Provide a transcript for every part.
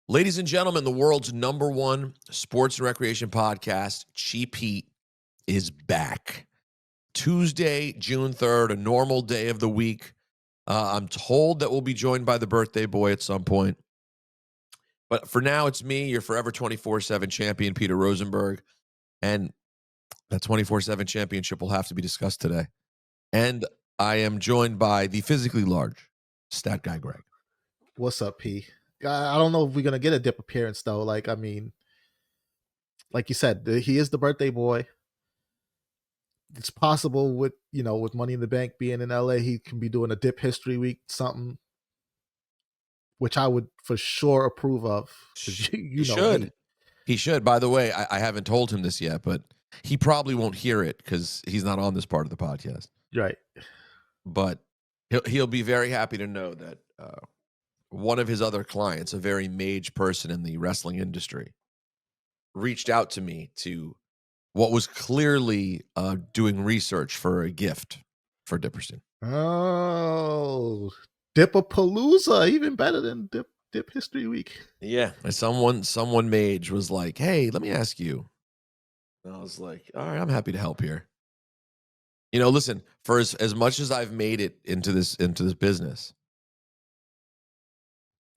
Ladies and gentlemen, the world's #1 sports and recreation podcast, Cheap Heat, is back. Tuesday, June 3rd, a normal day of the week. I'm told that we'll be joined by the birthday boy at some point. But for now, it's me, your forever 24/7 champion, Peter Rosenberg. And that 24/7 championship will have to be discussed today. And I am joined by the physically large StatGuy Greg. What's up, P? I don't know if we're gonna get a dip appearance though. Like you said, he is the birthday boy. It's possible with Money in the Bank being in LA, he can be doing a dip history week, something which I would for sure approve of. He should. He should. By the way, I haven't told him this yet, but he probably won't hear it because he's not on this part of the podcast. Right. But he'll be very happy to know that one of his other clients, a very mage person in the wrestling industry, reached out to me to what was clearly doing research for a gift for Dipperstein. Oh, Dipapalooza, even better than Dip History Week. Yeah, someone mage was like, "Hey, let me ask you." And I was like, "All right, I'm happy to help here." Listen, for as much as I've made it into this business,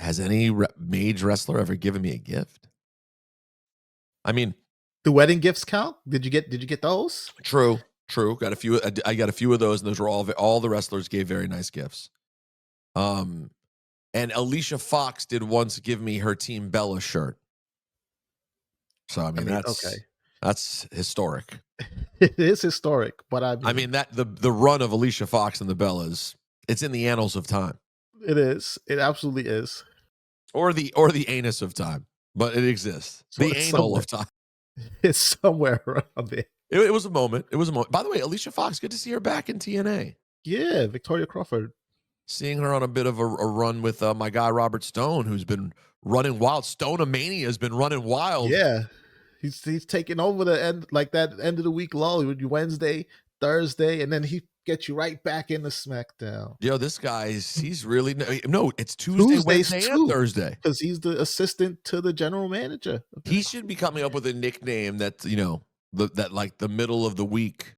has any mage wrestler ever given me a gift? I mean, do wedding gifts count? Did you get those? True. Got a few. I got a few of those, and those were all the wrestlers gave very nice gifts. And Alicia Fox did once give me her Team Bella shirt. So that's historic. It is historic, but I mean that the run of Alicia Fox and the Bellas, it's in the annals of time. It is. It absolutely is. Or the anus of time, but it exists. So the anal of time. It's somewhere around there. It was a moment. It was a moment. By the way, Alicia Fox, good to see her back in TNA. Yeah, Victoria Crawford. Seeing her on a bit of a run with my guy Robert Stone, who's been running wild. Stone-a-mania has been running wild. Yeah, he's taking over the end, like that end of the week lull. Wednesday, Thursday, and then he gets you right back into SmackDown. Yo, this guy, he's really no. It's Tuesday, Wednesday, and Thursday because he's the assistant to the general manager. He should be coming up with a nickname that that like the middle of the week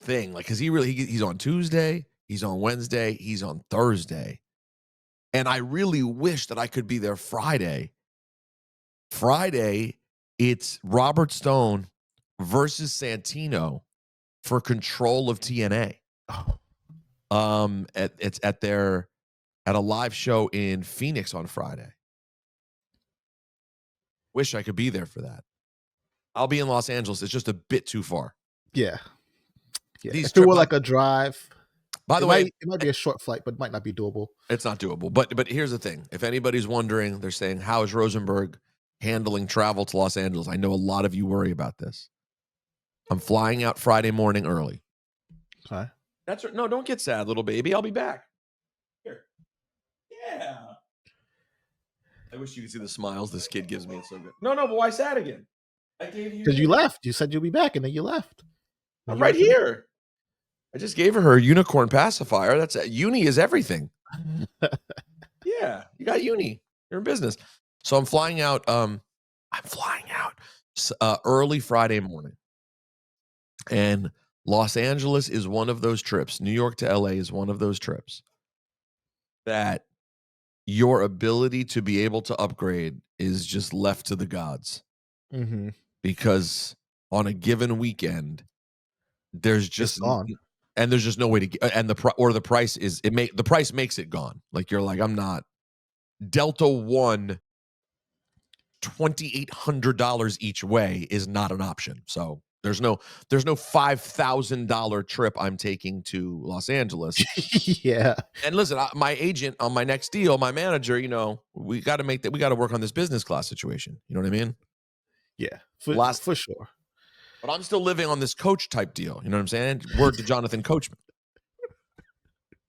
thing, like because he's on Tuesday. He's on Wednesday. He's on Thursday. And I really wish that I could be there Friday. Friday, it's Robert Stone versus Santino for control of TNA. It's at a live show in Phoenix on Friday. Wish I could be there for that. I'll be in Los Angeles. It's just a bit too far. Yeah. If it were like a drive. By the way, it might be a short flight, but it might not be doable. It's not doable. But here's the thing. If anybody's wondering, they're saying, how is Rosenberg handling travel to Los Angeles? I know a lot of you worry about this. I'm flying out Friday morning early. Okay. That's right. No, don't get sad, little baby. I'll be back. Here. Yeah. I wish you could see the smiles this kid gives me. It's so good. No, but why sad again? I gave you. Because you left. You said you'll be back, and then you left. I'm right here. I just gave her unicorn pacifier. That's uni is everything. Yeah, you got uni. You're in business. So I'm flying out. Early Friday morning, and Los Angeles is one of those trips. New York to LA is one of those trips that your ability to be able to upgrade is just left to the gods. Mm-hmm. Because on a given weekend, there's just gone. And there's just no way to get, and the price is the price makes it gone. Like you're like, I'm not Delta One. $2,800 each way is not an option. So there's no $5,000 trip I'm taking to Los Angeles. Yeah. And listen, my agent on my next deal, my manager, we got to make that. We got to work on this business class situation. You know what I mean? Yeah, for sure. But I'm still living on this coach type deal. You know what I'm saying? Word to Jonathan Coachman.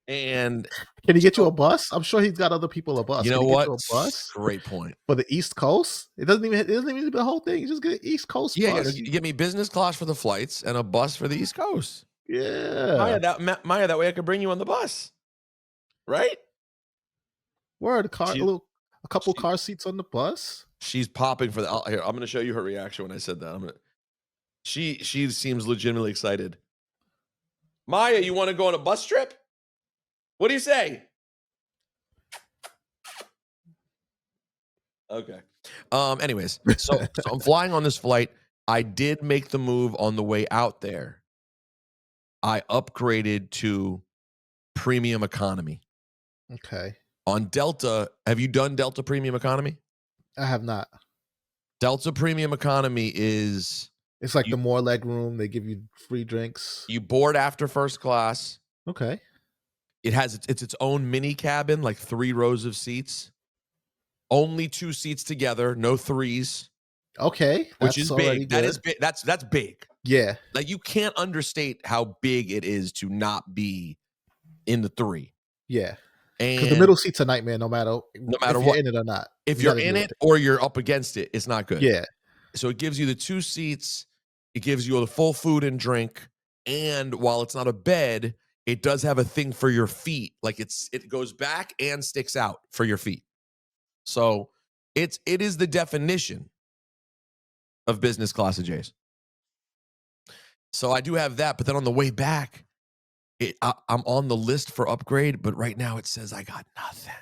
And can he get you a bus? I'm sure he's got other people a bus. You know what? You a bus? Great point. For the East Coast? It doesn't even be the whole thing. You just get an East Coast bus. Yeah, you get me business class for the flights and a bus for the East Coast. Yeah. Maya, that way I could bring you on the bus. Right? Word, a A couple car seats on the bus. She's popping for the. Here, I'm going to show you her reaction when I said that. She seems legitimately excited. Maya, you want to go on a bus trip? What do you say? Okay. Anyways, so I'm flying on this flight. I did make the move on the way out there. I upgraded to premium economy. Okay. On Delta, have you done Delta Premium Economy? I have not. Delta Premium Economy is... It's like the more leg room. They give you free drinks. You board after first class. Okay. It has its own mini cabin, like 3 rows of seats. Only 2 seats together, no 3s. Okay, which is big. Good. That is big. That's big. Yeah. Like you can't understate how big it is to not be in the 3. Yeah. And because the middle seat's a nightmare, no matter if what, you're in it or not. If you're in it or you're up against it, it's not good. Yeah. So it gives you the 2 seats. It gives you the full food and drink. And while it's not a bed, it does have a thing for your feet. Like it goes back and sticks out for your feet. So it is the definition of business class of J's. So I do have that, but then on the way back, I'm on the list for upgrade, but right now it says I got nothing.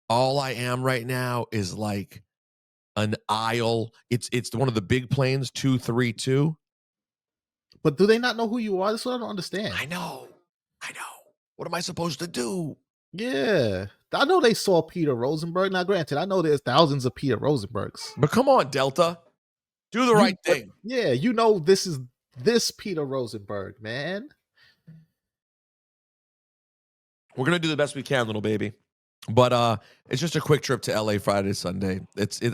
All I am right now is like an aisle. It's one of the big planes, 232. But do they not know who you are? That's what I don't understand. I know. What am I supposed to do? Yeah. I know they saw Peter Rosenberg. Now, granted, I know there's thousands of Peter Rosenbergs. But come on, Delta. Do the right thing. Yeah, you know this is this Peter Rosenberg, man. We're going to do the best we can, little baby. But it's just a quick trip to LA Friday to Sunday.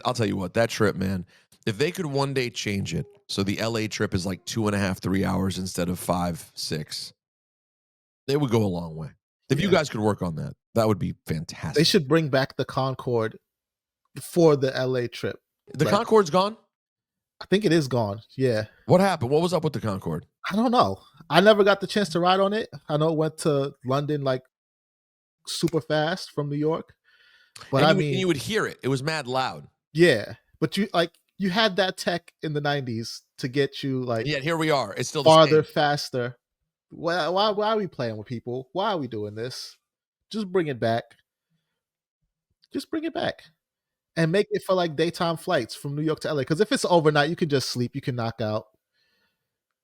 I'll tell you what, that trip, man, if they could one day change it, so the LA trip is like 2.5, 3 hours instead of 5, 6, they would go a long way. If you guys could work on that, that would be fantastic. They should bring back the Concorde for the LA trip. The Concorde's gone? I think it is gone. Yeah. What happened? What was up with the Concorde? I don't know. I never got the chance to ride on it. I know it went to London like super fast from New York. But and you would hear it. It was mad loud. Yeah. But you had that tech in the 90s to get you like here we are. It's still farther, faster. Why are we playing with people? Why are we doing this? Just bring it back. Just bring it back. And make it for like daytime flights from New York to LA. Because if it's overnight, you can just sleep. You can knock out,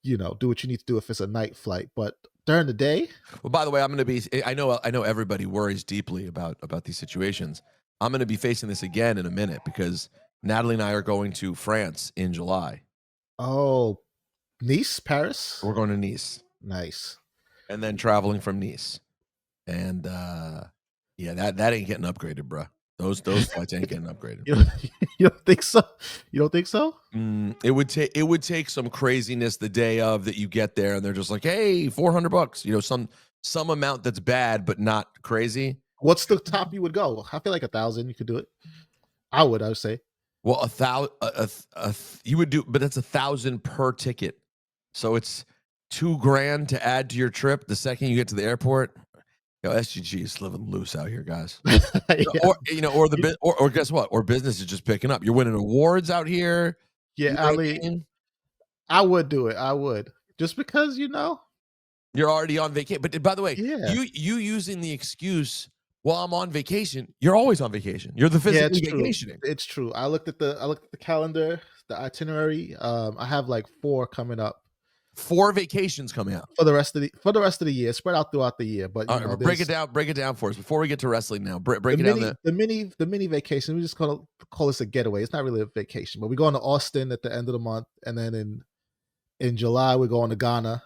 do what you need to do if it's a night flight. But during the day. Well, by the way, I know everybody worries deeply about these situations. I'm going to be facing this again in a minute because Natalie and I are going to France in July. Oh, Nice, Paris? We're going to Nice. Nice. And then traveling from Nice. And that ain't getting upgraded, bro. Those flights ain't getting upgraded. You don't think so? You don't think so? It would take some craziness the day of that you get there and they're just like, hey, $400. Some amount that's bad but not crazy. What's the top you would go? I feel like 1,000. You could do it. I would say. Well, 1,000 you would do, but that's 1,000 per ticket. So it's $2,000 to add to your trip the second you get to the airport. SGG is living loose out here, guys. Yeah. Or guess what? Or business is just picking up. You're winning awards out here. Yeah, Ali, I would do it. I would. Just because, you're already on vacation. But by the way, you using the excuse, well, I'm on vacation. You're always on vacation. You're the physically vacationing. It's true. I looked at the calendar, the itinerary. I have like 4 coming up. 4 vacations coming out for the rest of the year, spread out throughout the year. But break it down for us before we get to wrestling. Now, break it down. The mini vacation. We just call this a getaway. It's not really a vacation, but we're going to Austin at the end of the month, and then in July we're going to Ghana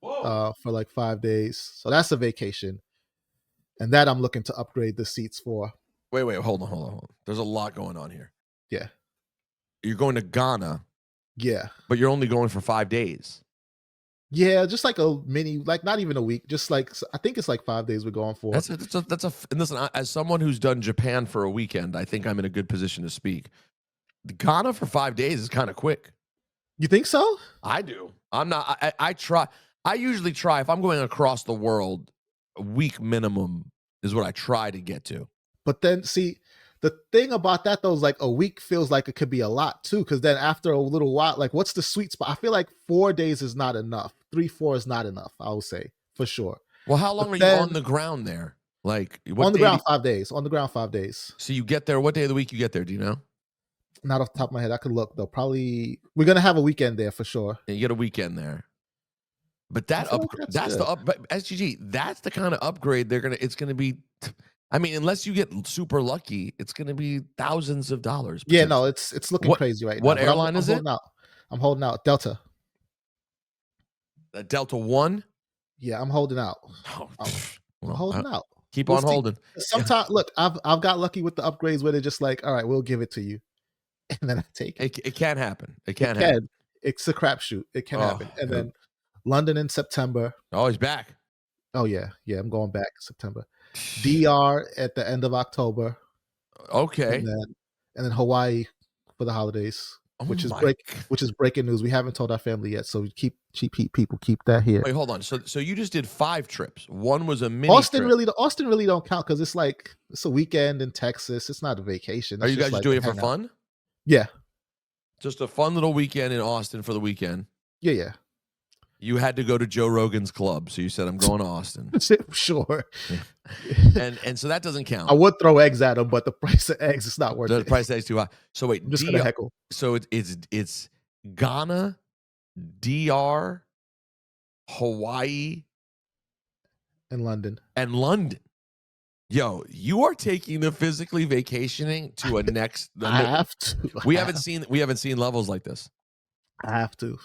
for like 5 days. So that's a vacation, and that I'm looking to upgrade the seats for. Wait, hold on. There's a lot going on here. Yeah, you're going to Ghana. Yeah. But you're only going for 5 days. Yeah, just like a mini, like not even a week, just like, I think it's like 5 days we're going for. And listen, as someone who's done Japan for a weekend, I think I'm in a good position to speak. Ghana for 5 days is kind of quick. You think so? I do. I'm not, I try. I usually try, if I'm going across the world, a week minimum is what I try to get to. But then see, the thing about that though is like a week feels like it could be a lot too. Cause then after a little while, like what's the sweet spot? I feel like 4 days is not enough. 3, 4 is not enough, I would say, for sure. Well, how But long are you on then the ground there? Like what on the day? ground 5 days. On the ground 5 days. So you get there. What day of the week you get there? Do you know? Not off the top of my head. I could look though. Probably we're gonna have a weekend there for sure. Yeah, you get a weekend there. But I that feel like upgrade, that's that's good. but SGG, that's the kind of upgrade it's gonna be. I mean, unless you get super lucky, it's gonna be thousands of dollars. Yeah, no, Potentially. it's looking What crazy right now. what But I'm airline I'm is it? holding out. I'm holding out. Delta. Delta One. Yeah, I'm holding out. Oh, I'm well, holding out. keep We'll on see. holding. Yeah. Sometimes look, I've got lucky with the upgrades where they're just like, all right, we'll give it to you. And then I take it. It can happen. It It can happen. can. It's a crapshoot. It can happen. And Oh, then London in September. oh, he's back. Oh yeah, yeah. I'm going back in September. DR at the end of October, Okay. and then Hawaii for the holidays, Oh which is my. breaking news. We haven't told our family yet, so people keep that here. Wait, hold on. So you just did 5 trips. One was a mini Austin trip. really don't count because it's like it's a weekend in Texas. It's not a vacation. Are It's you guys just like doing a it for hangout. fun? Yeah, Just a fun little weekend in Austin for the weekend. yeah. You had to go to Joe Rogan's club, so you said, "I'm going to Austin," Sure. and so that doesn't count. I would throw eggs at them, but the price of eggs is not worth The it. price tag's too high. So wait, I'm just gonna heckle. So it's Ghana, DR, Hawaii, In London. and London. Yo, you are taking the physically vacationing to a next. I have to. We haven't seen levels like this. I have to.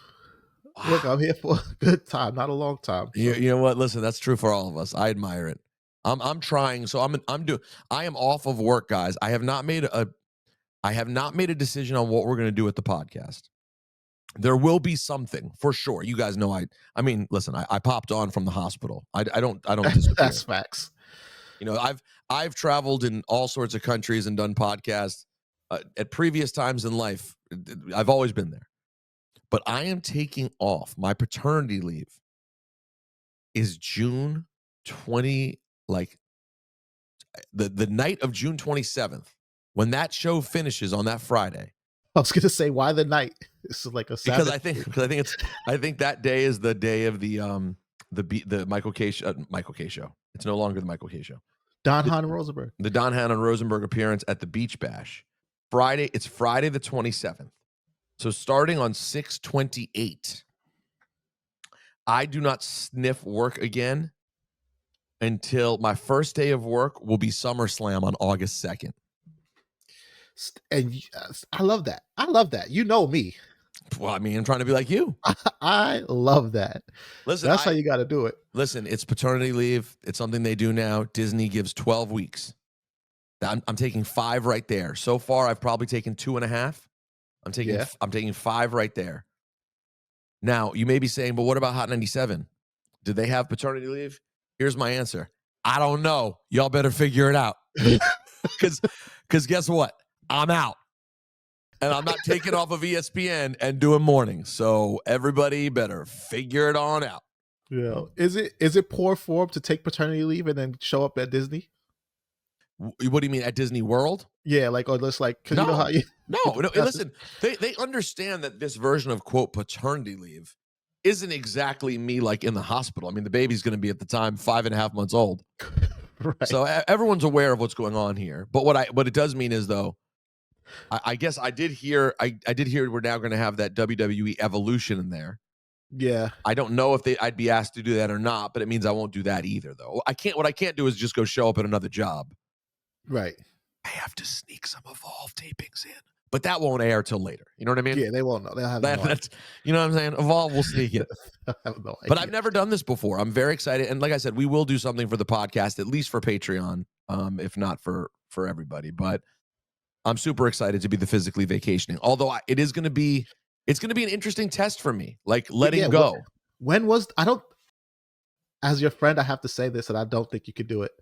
Wow. Look, I'm here for a good time, not a long time. So. You know what? Listen, that's true for all of us. I admire it. I'm trying. So I am off of work, guys. I have not made a decision on what we're going to do with the podcast. There will be something for sure. You guys know I mean, listen, I popped on from the hospital. I don't disappear. That's facts. You know, I've traveled in all sorts of countries and done podcasts at previous times in life. I've always been there. But I am taking off. My paternity leave is June 20, like the night of June 27th. When that show finishes on that Friday. I was gonna say, why the night? This is like a Sabbath. I think that day is the day of the Michael K show. It's no longer the Michael K show. Don Hahn and Rosenberg. The Don Hahn and Rosenberg appearance at the Beach Bash. It's Friday the 27th. So starting on 6/28, I do not sniff work again until my first day of work will be SummerSlam on August 2nd. And I love that. I love that. You know me. Well, I mean, I'm trying to be like you. I love that. Listen, that's how you got to do it. Listen, it's paternity leave. It's something they do now. Disney gives 12 weeks. I'm taking 5 right there. So far, I've probably taken 2.5. I'm taking 5 right there. Now, you may be saying, but what about Hot 97? Did they have paternity leave? Here's my answer. I don't know. Y'all better figure it out. Because guess what? I'm out. And I'm not taking off of ESPN and doing mornings. So everybody better figure it on out. Yeah. Is it poor form to take paternity leave and then show up at Disney? What do you mean, at Disney World? Yeah, like, or just like, because no, you know how you. No, listen, they understand that this version of, quote, paternity leave isn't exactly me like in the hospital. I mean, the baby's going to be at the time 5.5 months old. Right. So everyone's aware of what's going on here. But what it does mean is, though, I guess I did hear we're now going to have that WWE Evolution in there. Yeah. I don't know if I'd be asked to do that or not, but it means I won't do that either, though. What I can't do is just go show up at another job. Right. I have to sneak some Evolve tapings in, but that won't air till later. You know what I mean? Yeah, they won't know. They'll have that's, you know what I'm saying? Evolve will sneak it. I have no idea. But I've never done this before. I'm very excited, and like I said, we will do something for the podcast, at least for Patreon, if not for everybody. But I'm super excited to be the physically vacationing. Although it's going to be an interesting test for me, like letting go. When was as your friend, I have to say this, and I don't think you could do it.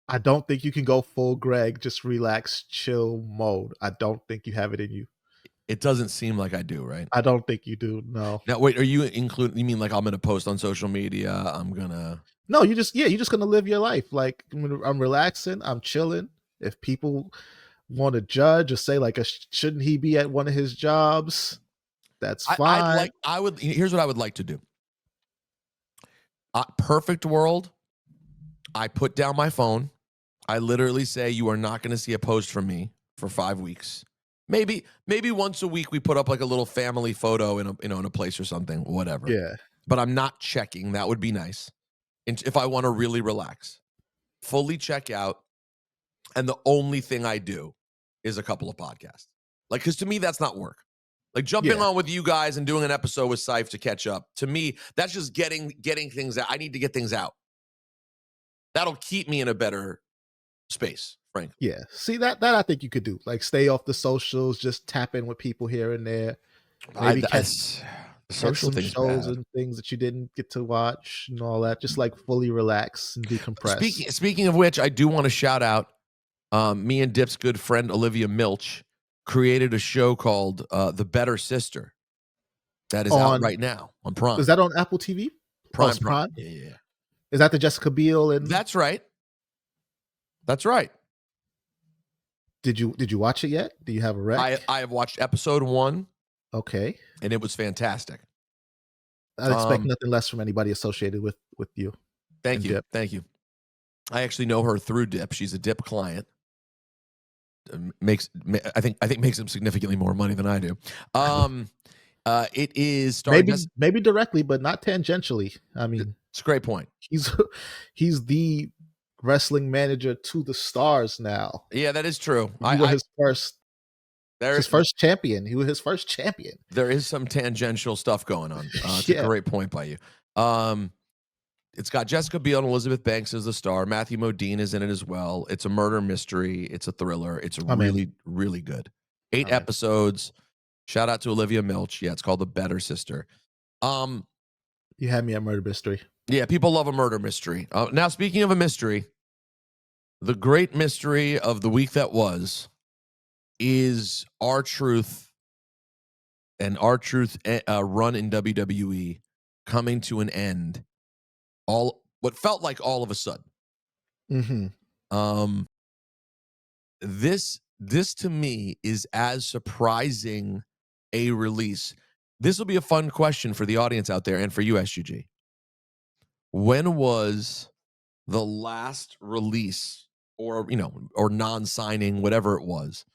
I don't think you can go full Greg, just relax, chill mode. I don't think you have it in you. It doesn't seem like I do, right? I don't think you do. No. Now, wait, are you including? You mean like I'm going to post on social media? I'm gonna. No, you're just gonna live your life. Like I'm relaxing, I'm chilling. If people want to judge or say like, shouldn't he be at one of his jobs? That's fine. Here's what I would like to do. Perfect world. I put down my phone. I literally say, you are not going to see a post from me for 5 weeks. Maybe once a week we put up like a little family photo in a place or something, whatever. Yeah, But I'm not checking. That would be nice. And if I want to really relax, fully check out, and the only thing I do is a couple of podcasts. Like, because to me, that's not work. Like jumping yeah, on with you guys and doing an episode with Syph to catch up. To me, that's just getting things out. I need to get things out. That'll keep me in a better space, frankly. yeah. See that I think you could do. Like stay off the socials, just tap in with people here and there. Maybe The catch social some thing's shows bad. and things that you didn't get to watch and all that. Just like fully relax and decompress. Speaking of which, I do want to shout out me and Dip's good friend Olivia Milch created a show called The Better Sister that is out On right now on Prime. Is that on Apple TV? Oh, it's Prime. Prime. Yeah, yeah, yeah. Is that the Jessica Biel and That's right. That's right. did you watch it yet? Do you have a rec? I have watched episode 1 Okay. and it was fantastic. I'd expect nothing less from anybody associated with you. Thank and you. Dip. Thank you. I actually know her through Dip. She's a Dip client. Makes him significantly more money than I do. It is starring Maybe directly, but not tangentially. I mean, it's a great point. He's the wrestling manager to the stars now. Yeah, that is true. You were his first champion. He was his first champion. There is some tangential stuff going on. It's Yeah. a great point by you. It's got Jessica Biel and Elizabeth Banks as the star. Matthew Modine is in it as well. It's a murder mystery. It's a thriller. It's really, really good. 8 episodes. Shout out to Olivia Milch. Yeah, it's called The Better Sister. You had me at murder mystery. Yeah, people love a murder mystery. Now, speaking of a mystery, the great mystery of the week that was is R-Truth and R-Truth run in WWE coming to an end. What felt like all of a sudden. Mm-hmm. This to me is as surprising a release. This will be a fun question for the audience out there and for you, SGG. When was the last release or non-signing, whatever it was?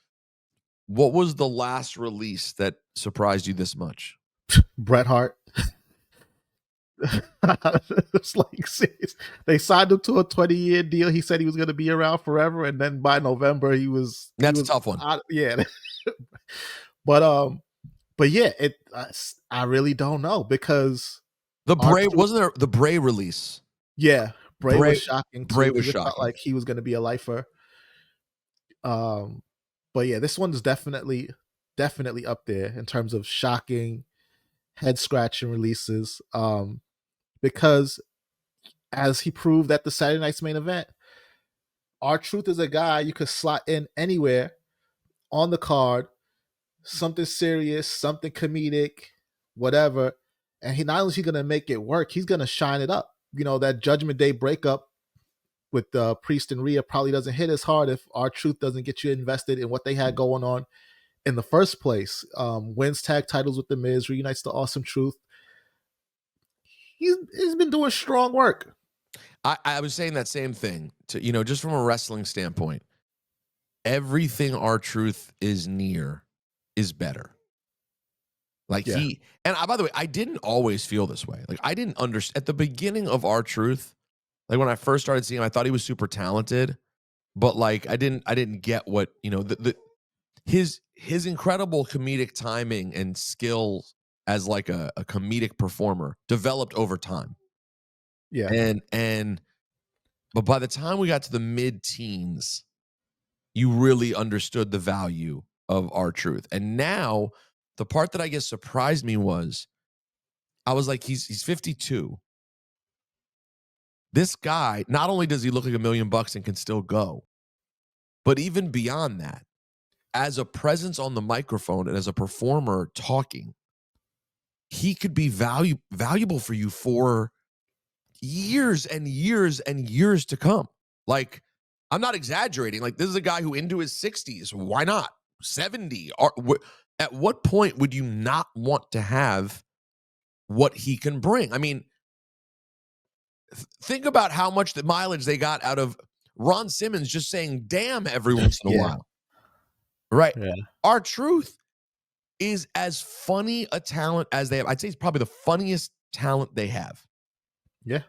What was the last release that surprised you this much? Bret Hart. It's like they signed him to a 20-year deal. He said he was going to be around forever, and then by November That's a tough one. Yeah, but yeah, I really don't know because the Bray wasn't there. The Bray release. Yeah, Bray was shocking. Bray was shocking. Felt like he was going to be a lifer. But yeah, this one's definitely up there in terms of shocking, head scratching releases. Because as he proved at the Saturday Night's Main Event, R-Truth is a guy you could slot in anywhere on the card, something serious, something comedic, whatever, and he not only is he going to make it work, he's going to shine it up. That Judgment Day breakup with Priest and Rhea probably doesn't hit as hard if R-Truth doesn't get you invested in what they had going on in the first place. Wins tag titles with The Miz, reunites the Awesome Truth. He's been doing strong work. I was saying that same thing to just from a wrestling standpoint. Everything R-Truth is near is better. Like by the way, I didn't always feel this way. Like I didn't understand at the beginning of R-Truth. Like when I first started seeing him, I thought he was super talented, but like I didn't get what his incredible comedic timing and skill as like a comedic performer developed over time. Yeah. But by the time we got to the mid-teens, you really understood the value of R-Truth. And now the part that I guess surprised me was I was like, he's 52. This guy, not only does he look like $1 million and can still go, but even beyond that, as a presence on the microphone and as a performer talking, he could be valuable for you for years and years and years to come. Like, I'm not exaggerating. Like, this is a guy who into his 60s. Why not 70? At what point would you not want to have what he can bring? I mean, think about how much the mileage they got out of Ron Simmons just saying damn every once in a Yeah. while. Right? Yeah. R-Truth is as funny a talent as they have. I'd say he's probably the funniest talent they have. Yeah.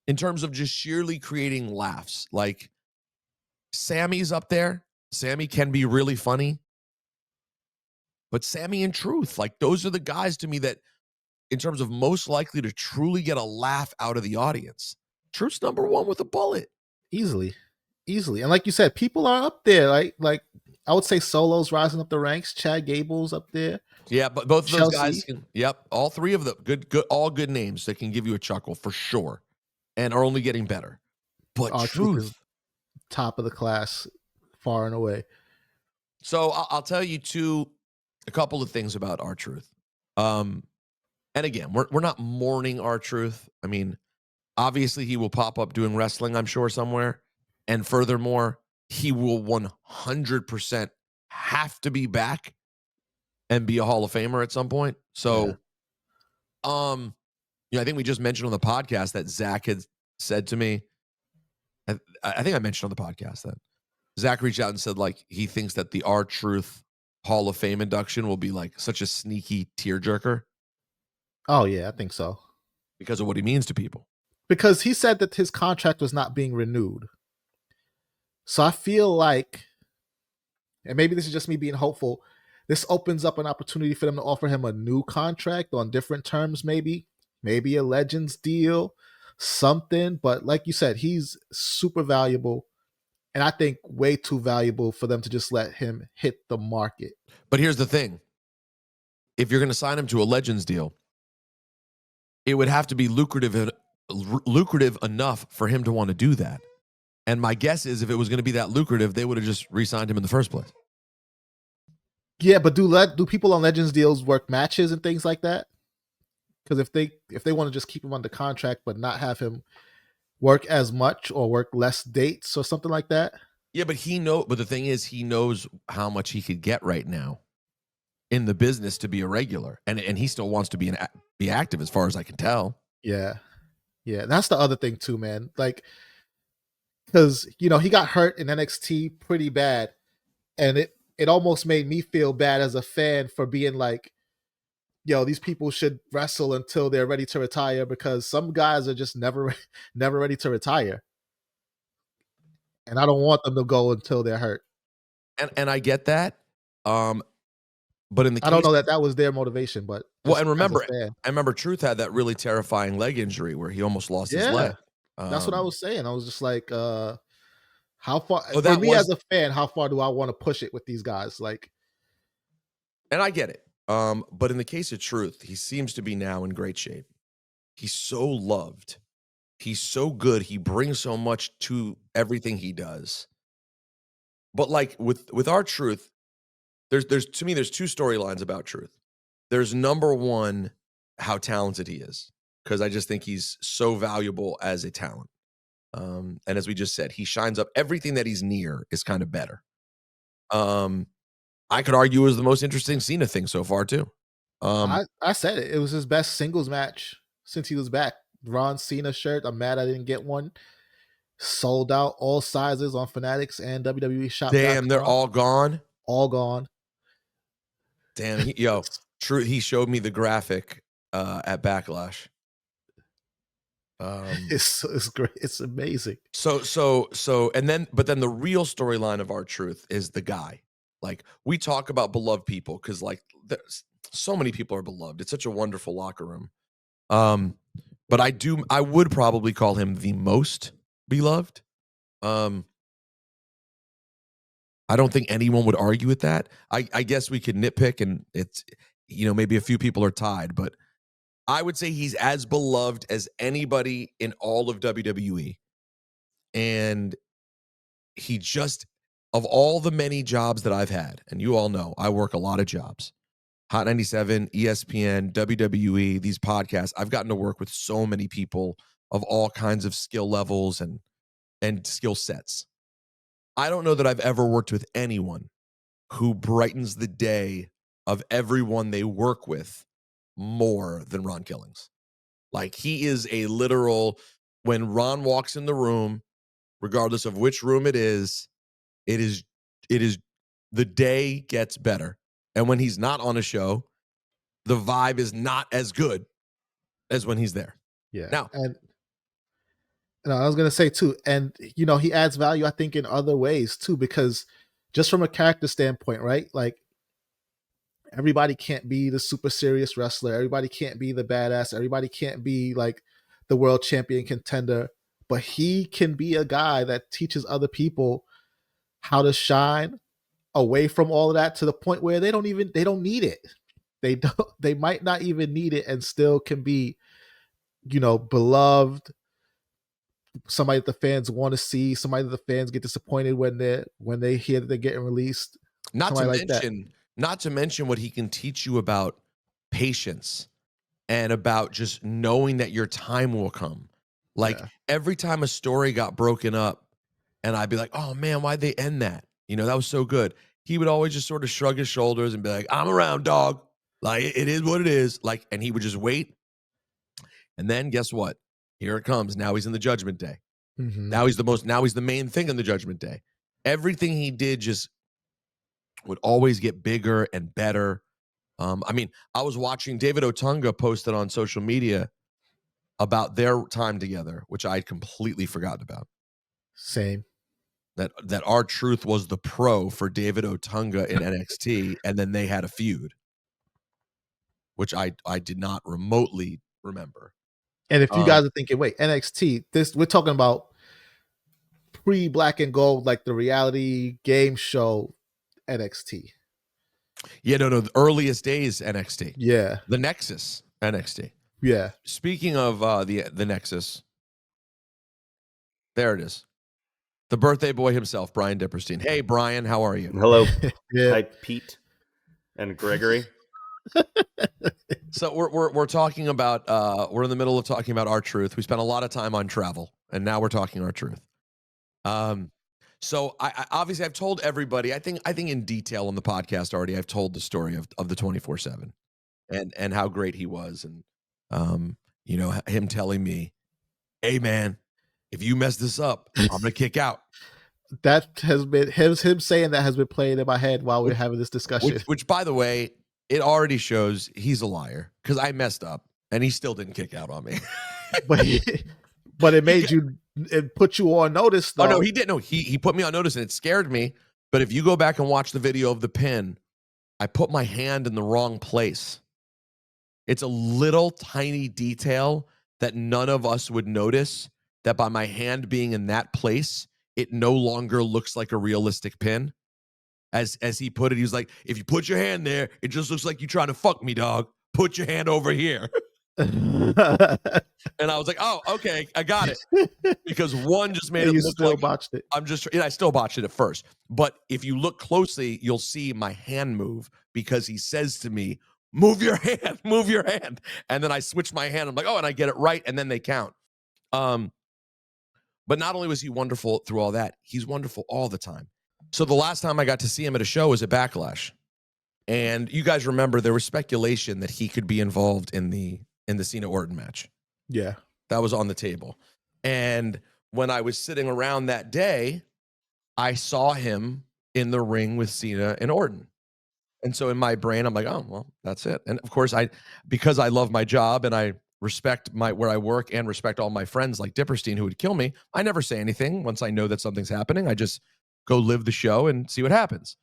In terms of just sheerly creating laughs. Like, Sammy's up there. Sammy can be really funny. But Sammy and Truth, like, those are the guys to me that, in terms of most likely to truly get a laugh out of the audience, Truth's number one with a bullet. Easily. And like you said, people are up there. Like I would say Solo's rising up the ranks. Chad Gable's up there. Yeah, but both of those guys Chelsea. yep, all three of them, good, all good names that can give you a chuckle for sure, and are only getting better. But R-Truth is Truth, top of the class, far and away. so I'll tell you a couple of things about R-Truth. And again, we're not mourning R-Truth. I mean, obviously he will pop up doing wrestling, I'm sure, somewhere. And furthermore, he will 100% have to be back and be a Hall of Famer at some point. So, I think we just mentioned on the podcast that Zach had said to me, I think I mentioned on the podcast that Zach reached out and said, like, he thinks that the R-Truth Hall of Fame induction will be like such a sneaky tearjerker. Oh yeah, I think so. Because of what he means to people. Because he said that his contract was not being renewed. So I feel like, and maybe this is just me being hopeful, this opens up an opportunity for them to offer him a new contract on different terms, maybe a Legends deal, something. But like you said, he's super valuable, and I think way too valuable for them to just let him hit the market. But here's the thing. If you're going to sign him to a Legends deal, it would have to be lucrative enough for him to want to do that. And my guess is if it was going to be that lucrative, they would have just re-signed him in the first place. Yeah, but do people on Legends deals work matches and things like that? Because if they want to just keep him under contract but not have him work as much or work less dates or something like that. Yeah, but the thing is, he knows how much he could get right now in the business to be a regular, and he still wants to be active, as far as I can tell. Yeah, that's the other thing too, man. Like, because he got hurt in NXT pretty bad, and it almost made me feel bad as a fan for being like, these people should wrestle until they're ready to retire, because some guys are just never ready to retire, and I don't want them to go until they're hurt. And I get that. But in the case, I don't know that was their motivation, but and remember, Truth had that really terrifying leg injury where he almost lost his leg. That's what I was saying. I was just like, how far? Oh, for me as a fan, how far do I want to push it with these guys? Like, and I get it. But in the case of Truth, he seems to be now in great shape. He's so loved. He's so good. He brings so much to everything he does. But like with R-Truth, there's to me, there's two storylines about Truth. There's number one, how talented he is, because I just think he's so valuable as a talent. And as we just said, he shines up. Everything that he's near is kind of better. I could argue it was the most interesting Cena thing so far too. I said it was his best singles match since he was back. Ron Cena shirt. I'm mad I didn't get one. Sold out all sizes on Fanatics and WWE Shop. Damn, they're all gone. All gone. Damn, True. He showed me the graphic at Backlash. It's great. It's amazing. And then the real storyline of R-Truth is the guy. Like, we talk about beloved people because like so many people are beloved. It's such a wonderful locker room. But I would probably call him the most beloved. I don't think anyone would argue with that. I guess we could nitpick, and it's, maybe a few people are tied, but I would say he's as beloved as anybody in all of WWE. And he just, of all the many jobs that I've had, and you all know, I work a lot of jobs. Hot 97, ESPN, WWE, these podcasts. I've gotten to work with so many people of all kinds of skill levels and skill sets. I don't know that I've ever worked with anyone who brightens the day of everyone they work with more than Ron Killings. Like, he is a literal, when Ron walks in the room, regardless of which room it is, the day gets better. And when he's not on a show, the vibe is not as good as when he's there. Yeah. Now, And I was gonna say too, and he adds value, I think, in other ways too, because just from a character standpoint, right? Like, everybody can't be the super serious wrestler, everybody can't be the badass, everybody can't be like the world champion contender, but he can be a guy that teaches other people how to shine away from all of that to the point where they don't need it. They might not even need it and still can be, beloved, somebody that the fans want to see, somebody that the fans get disappointed when they hear that they're getting released. Not to Somebody like that. mention what he can teach you about patience and about just knowing that your time will come. Like, every time a story got broken up and I'd be like, oh man, why'd they end that? That was so good. He would always just sort of shrug his shoulders and be like, I'm around, dog. Like, it is what it is. Like, and he would just wait. And then guess what? Here it comes. Now he's in the Judgment Day. Mm-hmm. Now he's the main thing in the Judgment Day. Everything he did just would always get bigger and better. I was watching David Otunga posted on social media about their time together, which I'd completely forgotten about. Same. That R-Truth was the pro for David Otunga in NXT, and then they had a feud, which I did not remotely remember. And if you guys are thinking, wait, NXT, we're talking about pre-Black and Gold, like the reality game show NXT. Yeah, no, the earliest days NXT. Yeah. The Nexus NXT. Yeah. Speaking of the Nexus, there it is. The birthday boy himself, Brian Dipperstein. Hey, Brian, how are you? Hello. Yeah. Hi, Pete and Gregory. So we're talking about we're in the middle of talking about R-Truth. We spent a lot of time on travel, and now we're talking R-Truth. So I obviously I've told everybody. I think in detail on the podcast already. I've told the story of the 24/7 and how great he was, and him telling me, "Hey man, if you mess this up, I'm gonna kick out." That has been him saying that has been playing in my head while we were having this discussion. Which, by the way, it already shows he's a liar, because I messed up and he still didn't kick out on me. but it made it put you on notice, though. Oh no, he didn't. No, he put me on notice and it scared me. But if you go back and watch the video of the pin, I put my hand in the wrong place. It's a little tiny detail that none of us would notice, that by my hand being in that place, it no longer looks like a realistic pin. As he put it, he was like, if you put your hand there, it just looks like you trying to fuck me, dog. Put your hand over here. And I was like, oh, okay, I got it. Because one just made it look still like botched it. I still botched it at first. But if you look closely, you'll see my hand move, because he says to me, move your hand, move your hand. And then I switch my hand. I'm like, oh, and I get it right. And then they count. But not only was he wonderful through all that, he's wonderful all the time. So the last time I got to see him at a show was at Backlash. And you guys remember there was speculation that he could be involved in the Cena Orton match. Yeah. That was on the table. And when I was sitting around that day, I saw him in the ring with Cena and Orton. And so in my brain, I'm like, oh, well, that's it. And of course, because I love my job and I respect where I work and respect all my friends like Dipperstein, who would kill me, I never say anything once I know that something's happening. I just go live the show and see what happens.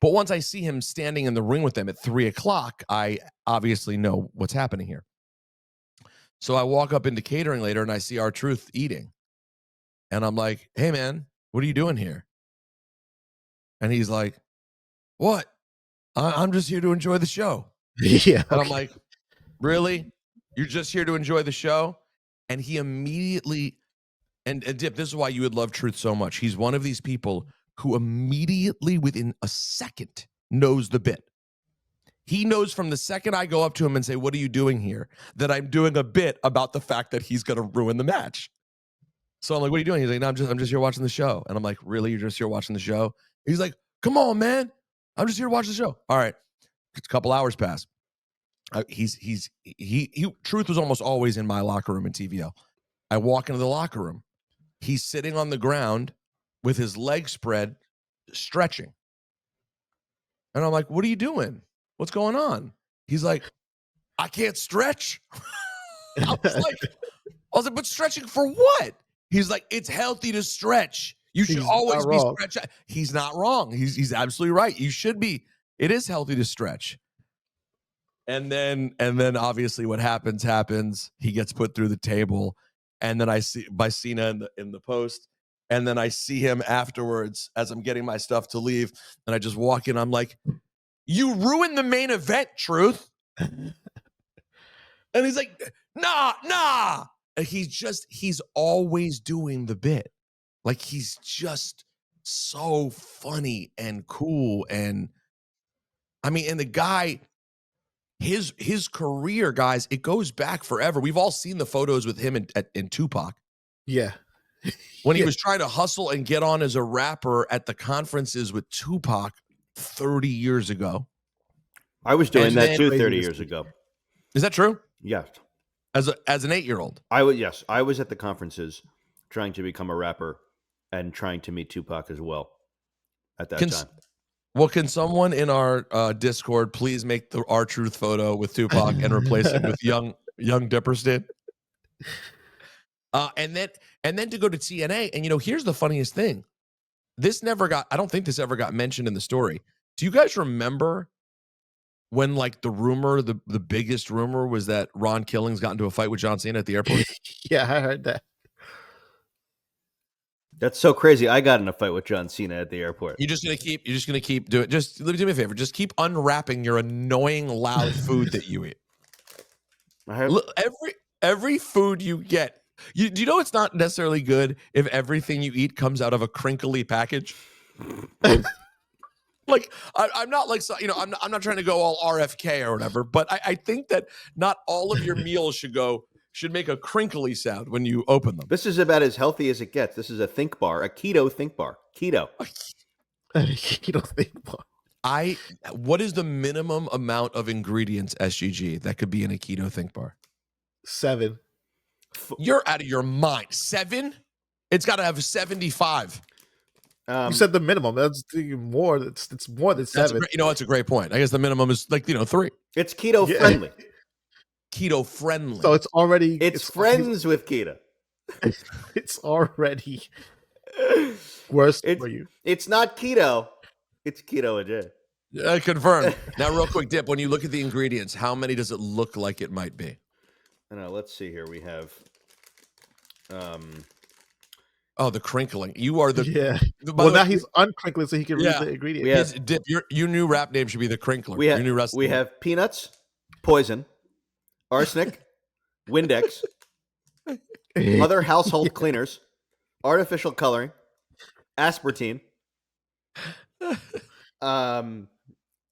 But once I see him standing in the ring with them at 3:00, I obviously know what's happening here. So I walk up into catering later and I see R-Truth eating. And I'm like, hey man, what are you doing here? And he's like, what? I'm just here to enjoy the show. Yeah. And I'm like, really? You're just here to enjoy the show? And he immediately, and Dip, this is why you would love Truth so much. He's one of these people who immediately, within a second, knows the bit. He knows from the second I go up to him and say, "What are you doing here?" that I'm doing a bit about the fact that he's going to ruin the match. So I'm like, "What are you doing?" He's like, "No, I'm just here watching the show." And I'm like, "Really? You're just here watching the show?" He's like, "Come on, man. I'm just here to watch the show." All right. A couple hours pass. Truth was almost always in my locker room in TVL. I walk into the locker room. He's sitting on the ground with his legs spread, stretching. And I'm like, "What are you doing? What's going on?" He's like, "I can't stretch." I was like, "But stretching for what?" He's like, "It's healthy to stretch. You should always be stretching." He's not wrong. He's absolutely right. You should be. It is healthy to stretch. And then obviously what happens. He gets put through the table, and then I see by Cena in the post, and then I see him afterwards as I'm getting my stuff to leave, and I just walk in. I'm like, "You ruined the main event, Truth." And he's like, nah. And he's always doing the bit. Like, he's just so funny and cool. And I mean, and the guy, his career, guys, it goes back forever. We've all seen the photos with him in Tupac. Yeah. When he was trying to hustle and get on as a rapper at the conferences with Tupac 30 years ago. I was doing that too 30 years ago. Is that true? Yes. As an 8-year-old. I was at the conferences trying to become a rapper and trying to meet Tupac as well at that time. Well, can someone in our Discord please make the R-Truth photo with Tupac and replace it with young Dipperstein? And then to go to TNA, and here's the funniest thing. I don't think this ever got mentioned in the story. Do you guys remember when, like, the biggest rumor was that Ron Killings got into a fight with John Cena at the airport? Yeah, I heard that. That's so crazy. I got in a fight with John Cena at the airport. You're just gonna keep doing. Just do me a favor. Just keep unwrapping your annoying loud food that you eat. Every food you get. Do you know it's not necessarily good if everything you eat comes out of a crinkly package? Like, I'm not like, I'm not trying to go all RFK or whatever, but I think that not all of your meals should make a crinkly sound when you open them. This is about as healthy as it gets. This is a think bar, a keto think bar. Keto. Keto think bar. What is the minimum amount of ingredients, SGG, that could be in a keto think bar? 7. You're out of your mind. 7? It's got to have 75. You said the minimum. That's more. It's more than 7. That's a great point. I guess the minimum is 3. It's keto friendly. Keto friendly. So it's friends with keto. It's already worse for you. It's not keto. It's keto again. Confirmed. Now, real quick, Dip, when you look at the ingredients, how many does it look like it might be? I know. Let's see here. We have. The crinkling. You are the. Yeah. Well, now he's uncrinkling so he can read the ingredients. Dip, your new rap name should be the Crinkler. Your new wrestling we have peanuts, poison, arsenic, Windex, other household cleaners, artificial coloring, aspartame,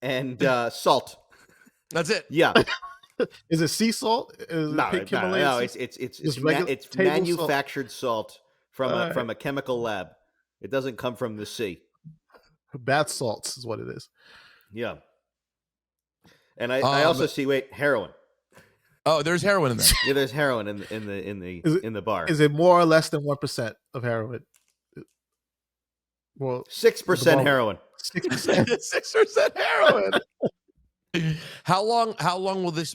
and salt. That's it. Yeah. Is it sea salt? No, it's manufactured salt from a chemical lab. It doesn't come from the sea. Bath salts is what it is. Yeah. And I also see heroin. Oh, there's heroin in there. Yeah, there's heroin in the bar. Is it more or less than 1% of heroin? Well, 6% heroin. 6%. 6% heroin. How long will this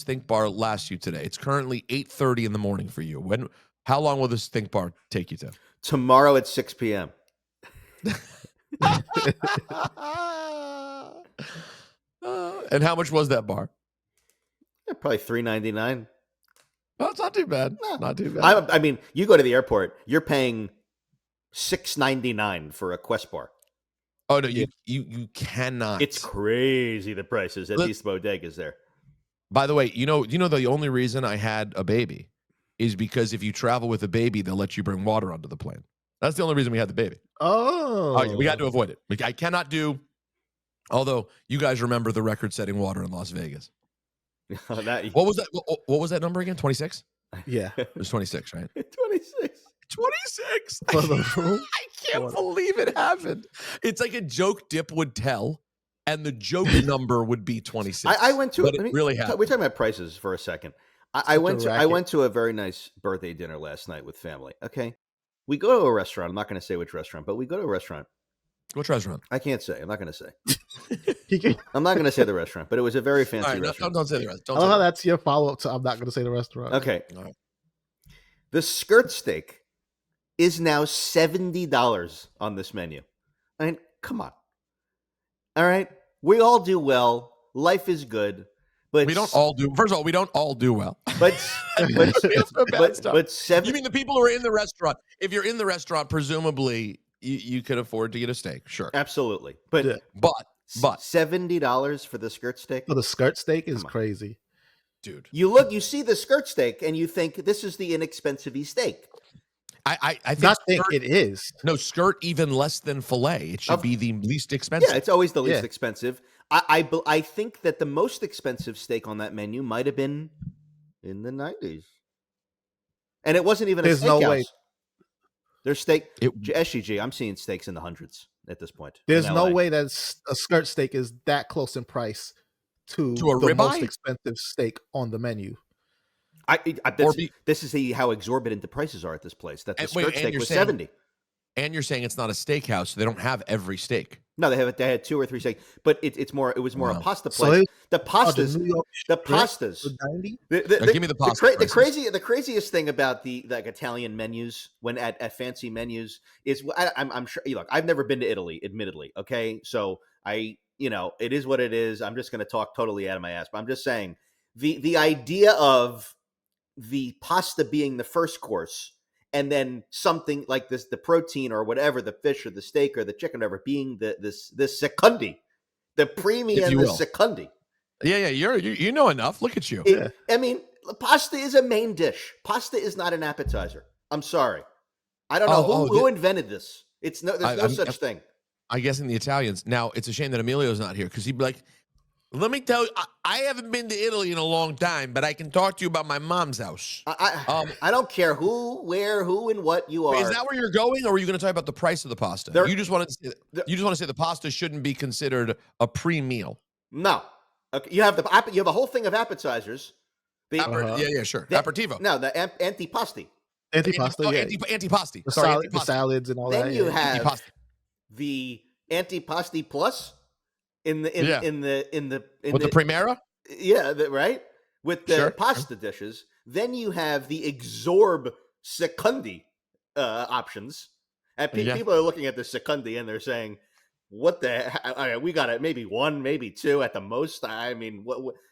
think bar last you today? It's currently 8:30 in the morning for you. How long will this think bar take you to? Tomorrow at 6 p.m. And how much was that bar? Probably $3.99. Well, it's not too bad. No. Not too bad. I mean, you go to the airport, you're paying $6.99 for a Quest bar. Oh no, you cannot. It's crazy the prices at these bodegas there. By the way, the only reason I had a baby is because if you travel with a baby, they'll let you bring water onto the plane. That's the only reason we had the baby. Oh, we had to avoid it. I cannot do Although you guys remember the record-setting water in Las Vegas. What was that? What was that number again? 26? Yeah. It was 26, right? 26. 26. For the room? I can't believe it happened. It's like a joke Dip would tell, and the joke number would be 26. I went to it really happened. We're talking about prices for a second. I went to a very nice birthday dinner last night with family. Okay. We go to a restaurant. I'm not going to say which restaurant, but we go to a restaurant. Which restaurant? I can't say. I'm not going to say. I'm not going to say the restaurant, but it was a very fancy restaurant. Don't say the restaurant. I love how that's your follow-up to I'm not going to say the restaurant. Okay. Right. The skirt steak is now $70 on this menu. I mean, come on. All right. We all do well. Life is good. But we don't all do. First of all, we don't all do well. But you mean the people who are in the restaurant? If you're in the restaurant, presumably you could afford to get a steak. Sure, absolutely. But $70 for the skirt steak. For the skirt steak is crazy, dude. You see the skirt steak and you think this is the inexpensive steak. I think it is. No, skirt even less than filet. It should be the least expensive. Yeah, it's always the least expensive. I think that the most expensive steak on that menu might have been in the 90s. And it wasn't even a steakhouse. No way. There's steak. SGG, I'm seeing steaks in the hundreds at this point. There's no way that a skirt steak is that close in price to a the ribeye? Most expensive steak on the menu. This is how exorbitant the prices are at this place. That the skirt steak was $70. And you're saying it's not a steakhouse, so they don't have every steak. No, they had 2 or 3 steaks, but it was more a pasta place. The pastas. Give me the pasta. The craziest thing about the Italian menus when at fancy menus is I'm sure. Look, I've never been to Italy, admittedly. Okay, so it is what it is. I'm just going to talk totally out of my ass, but I'm just saying the idea of the pasta being the first course. And then something like this, the protein or whatever, the fish or the steak or the chicken, or whatever, being this secondi, the premium, the secondi. Yeah, you know enough. Look at you. I mean, pasta is a main dish. Pasta is not an appetizer. I'm sorry. I don't know who invented this. There's no such thing. I guess in the Italians. Now, it's a shame that Emilio's not here because he'd be like, let me tell you, I haven't been to Italy in a long time, but I can talk to you about my mom's house. I don't care who, where, who, and what you are. Is that where you're going, or are you going to talk about the price of the pasta? You just want to say the pasta shouldn't be considered a pre-meal. No, okay. You have a whole thing of appetizers. Yeah, sure. Aperitivo. No, the antipasti. Antipasti. The salads and all that. Then you have the antipasti plus. In the Primera? Yeah, right? With the pasta dishes. Then you have the secondi options. And people are looking at the secondi and they're saying, what the heck? We got it, maybe 1, maybe 2 at the most. I mean,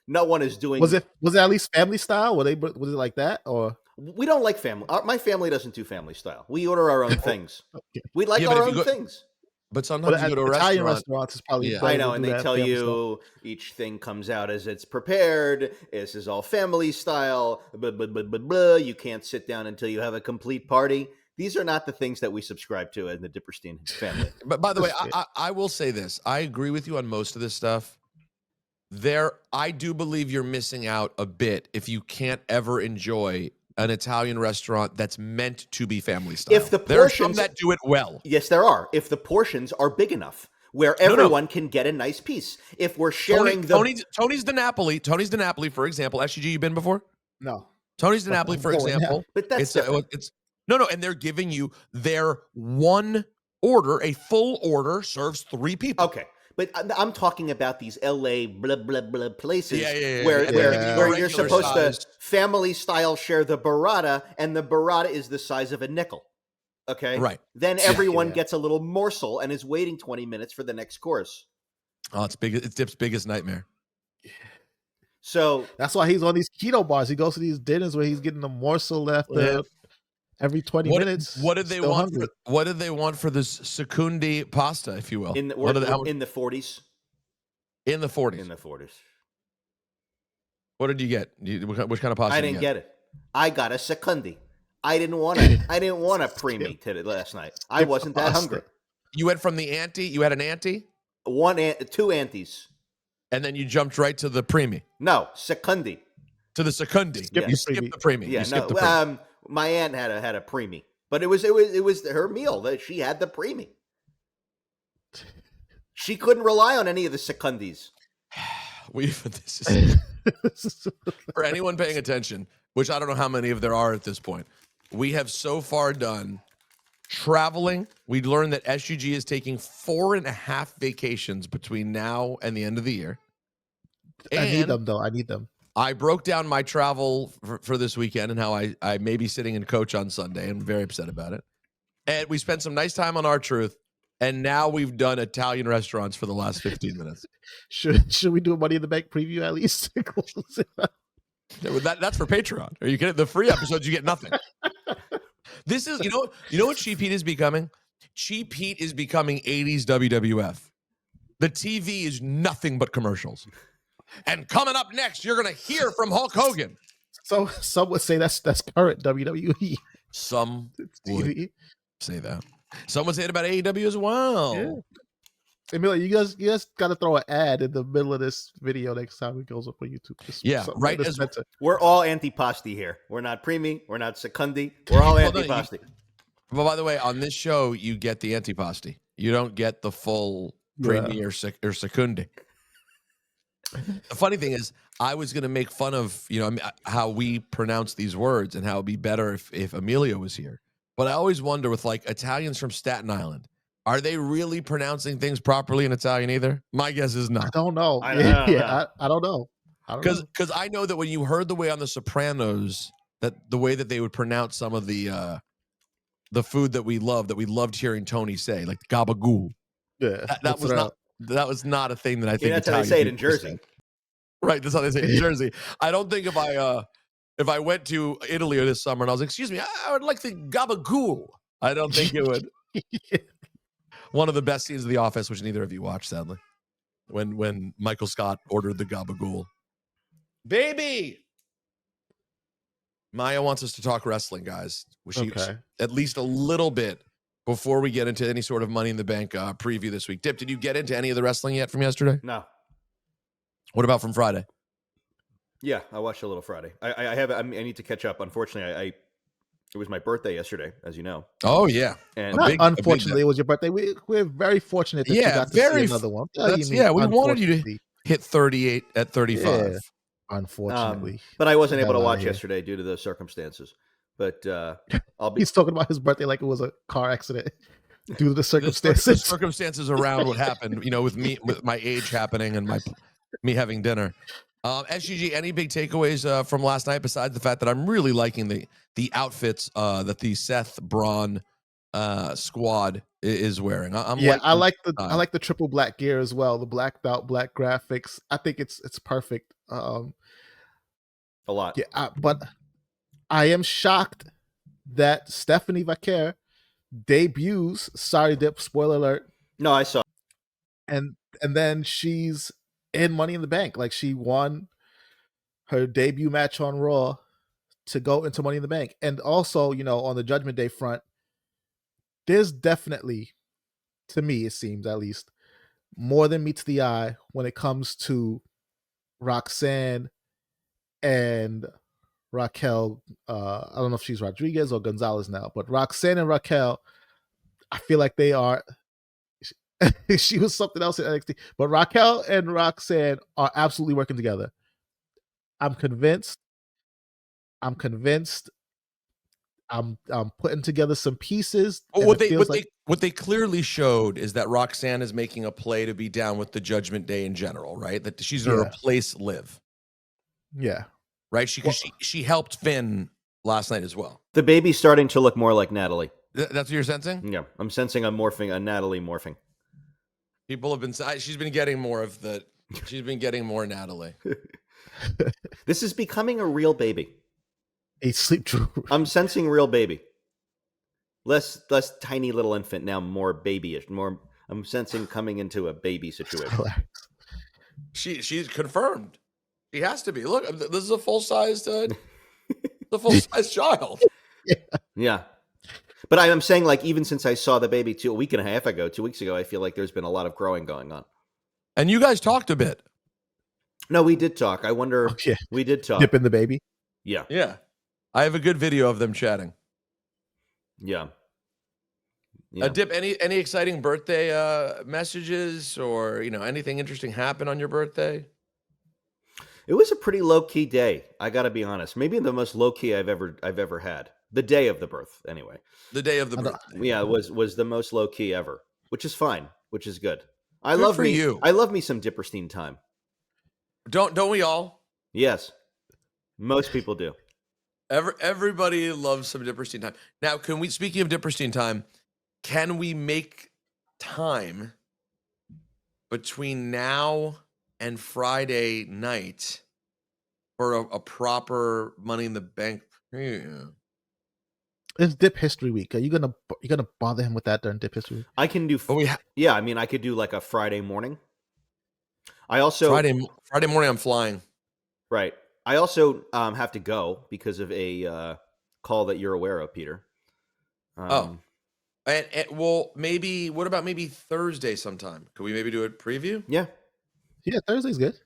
no one is doing. Was it at least family style? Was it like that? Or we don't like family. My family doesn't do family style. We order our own things. We like our own things. But sometimes you go to a Italian restaurants is probably I know, and they tell you each thing comes out as it's prepared. This is all family style. Blah, blah, blah, blah, blah. You can't sit down until you have a complete party. These are not the things that we subscribe to in the Dipperstein family. But by the way, I will say this. I agree with you on most of this stuff. I do believe you're missing out a bit if you can't ever enjoy an Italian restaurant that's meant to be family style. If the portions, there are some that do it well. Yes, there are. If the portions are big enough where everyone can get a nice piece. If we're sharing Tony's the Napoli, for example. SGG, you been before? No. Tony's the Napoli, for example. But that's no, and they're giving you their one order, a full order, serves 3 people. Okay. But I'm talking about these LA blah, blah, blah places where you're supposed to family style share the burrata, and the burrata is the size of a nickel. Okay? Right. Then everyone gets a little morsel and is waiting 20 minutes for the next course. Oh, it's big. It's Dip's biggest nightmare. So that's why he's on these keto bars. He goes to these dinners where he's getting a morsel after every 20 minutes. What did they want? What did they want for this secondi pasta, if you will? In the 40s. In the 40s. In the 40s. What did you get? Which kind of pasta? I didn't get it. I got a secondi. I didn't want a preemie last night. I wasn't that hungry. You went from the ante. You had an ante. two antes. And then you jumped right to the preemie. No, secondi. To the secondi. Skip You the skipped preemie. the preemie. Yeah, you skipped no. the preemie. My aunt had a preemie, but it was her meal that she had the preemie. She couldn't rely on any of the secondis. For anyone paying attention, which I don't know how many of there are at this point, we have so far done traveling. We learned that SUG is taking 4.5 vacations between now and the end of the year. I need them, though. I need them. I broke down my travel for this weekend and how I may be sitting in coach on Sunday. I'm very upset about it. And we spent some nice time on R-Truth. And now we've done Italian restaurants for the last 15 minutes. Should we do a Money in the Bank preview at least? That's for Patreon. Are you kidding? The free episodes, you get nothing. This is, you know what Cheap Heat is becoming? Cheap Heat is becoming 80s WWF. The TV is nothing but commercials. And coming up next, you're going to hear from Hulk Hogan. So some would say that's current WWE. Some would say that. Some would say it about AEW as well. Yeah. Emilio, you guys got to throw an ad in the middle of this video next time it goes up on YouTube. Right. We're all antipasti here. We're not preemie. We're not secondi. We're all antipasti. But by the way, on this show, you get the antipasti. You don't get the full preemie or secondi. The funny thing is, I was going to make fun of how we pronounce these words and how it'd be better if Emilio was here. But I always wonder with like Italians from Staten Island, are they really pronouncing things properly in Italian either? My guess is not. I don't know. I don't know. Because I know that when you heard the way on The Sopranos, that the way that they would pronounce some of the food that we loved hearing Tony say, like gabagool. Yeah, that was not a thing that I think that's how they say it in Jersey. Say. Right, that's how they say it in Jersey. I don't think if I went to Italy this summer and I was like, excuse me, I would like the gabagool. I don't think it would. One of the best scenes of The Office, which neither of you watched, sadly, when Michael Scott ordered the gabagool. Baby! Maya wants us to talk wrestling, guys. At least a little bit before we get into any sort of Money in the Bank preview this week. Dip, did you get into any of the wrestling yet from yesterday? No. What about from Friday? Yeah, I watched a little Friday. I need to catch up. Unfortunately, it was my birthday yesterday, as you know. Oh yeah, and unfortunately, it was your birthday. We're very fortunate that you got to see another one. We wanted you to hit 38 at 35. Yeah, unfortunately, but I wasn't able to watch yesterday due to the circumstances. But He's talking about his birthday like it was a car accident due to the circumstances. The circumstances around what happened, with me, with my age happening and me having dinner. SGG, any big takeaways from last night besides the fact that I'm really liking the outfits that the Seth Braun squad is wearing? I like the triple black gear as well. The black belt, black graphics. I think it's perfect. A lot. Yeah, but I am shocked that Stephanie Vaquer debuts. Sorry, Dip. Spoiler alert. No, I saw. And then she's in Money in the Bank. Like, she won her debut match on Raw to go into Money in the Bank. And also, on the Judgment Day front, there's definitely, to me, it seems at least, more than meets the eye when it comes to Roxanne and Raquel. I don't know if she's Rodriguez or Gonzalez now, but Roxanne and Raquel, I feel like they are. She was something else in NXT, but Raquel and Roxanne are absolutely working together. I'm convinced. I'm putting together some pieces. What they clearly showed is that Roxanne is making a play to be down with the Judgment Day in general, right? That she's going to replace Liv. Yeah. Right? She helped Finn last night as well. The baby's starting to look more like Natalie. That's what you're sensing? Yeah. I'm sensing a Natalie morphing. People have been. She's been getting more Natalie. This is becoming a real baby. A sleep trooper. I'm sensing real baby. Less tiny little infant, now more babyish. More. I'm sensing coming into a baby situation. She's confirmed. She has to be. Look, this is a full-sized child. Yeah. But I'm saying, like, even since I saw the baby 2 weeks ago, I feel like there's been a lot of growing going on. And you guys talked a bit. No, we did talk. I wonder. Okay. We did talk. Dipping the baby. Yeah. Yeah. I have a good video of them chatting. Yeah. Yeah. Dip, any exciting birthday messages or anything interesting happen on your birthday? It was a pretty low key day. I got to be honest. Maybe the most low key I've ever had. The day of the birth, anyway. The day of the birthday. Yeah, was the most low key ever, which is fine, which is good. I Good love for me. you. I love me some Dipperstein time. Don't we all? Yes, most people do. Everybody loves some Dipperstein time. Now, speaking of Dipperstein time, can we make time between now and Friday night for a proper Money in the Bank premium? It's Dip History Week. Are you gonna bother him with that during Dip History Week? I can do. Yeah, I mean, I could do like a Friday morning. I also Friday morning I'm flying. Right. I also have to go because of a call that you're aware of, Peter. And well, maybe. What about maybe Thursday sometime? Could we maybe do a preview? Yeah. Yeah, Thursday's good.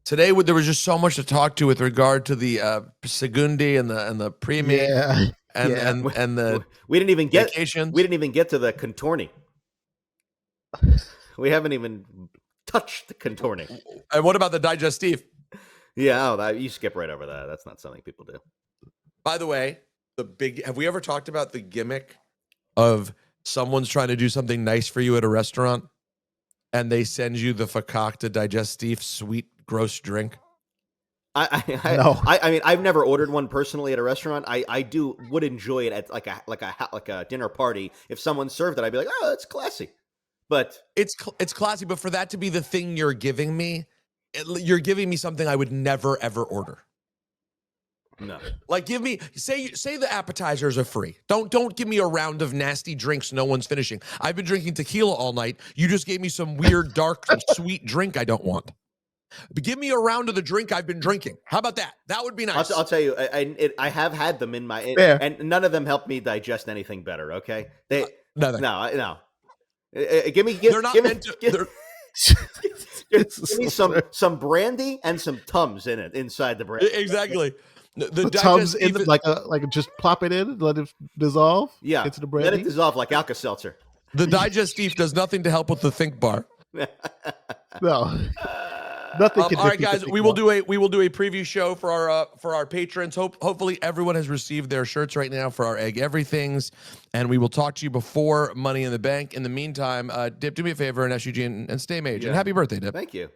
Today, there was just so much to talk to with regard to the secondi and the premium. Yeah. And the we didn't even get vacations. We didn't even get to the contorni. We haven't even touched the contorni. And what about the digestif? Yeah, you skip right over that. That's not something people do. By the way, have we ever talked about the gimmick of someone's trying to do something nice for you at a restaurant and they send you the fakakta digestif sweet gross drink? No. I mean, I've never ordered one personally at a restaurant. I would enjoy it at like a dinner party. If someone served it, I'd be like, oh, that's classy. But it's classy. But for that to be the thing you're giving me, you're giving me something I would never ever order. No, like say the appetizers are free. Don't give me a round of nasty drinks no one's finishing. I've been drinking tequila all night. You just gave me some weird dark sweet drink I don't want. But give me a round of the drink I've been drinking. How about that? That would be nice. I'll tell you, I have had them in my, and none of them helped me digest anything better. Okay, no. Give me some brandy and some Tums in it inside the brandy. Exactly. The Tums in like just plop it in, let it dissolve. Yeah, into the brandy. Let it dissolve like Alka-Seltzer. The digestif does nothing to help with the think bar. No. Nothing can all right, guys. We will do a preview show for our patrons. Hopefully, everyone has received their shirts right now for our Egg Everythings, and we will talk to you before Money in the Bank. In the meantime, Dip, do me a favor and SUG and stay mage. And happy birthday, Dip. Thank you.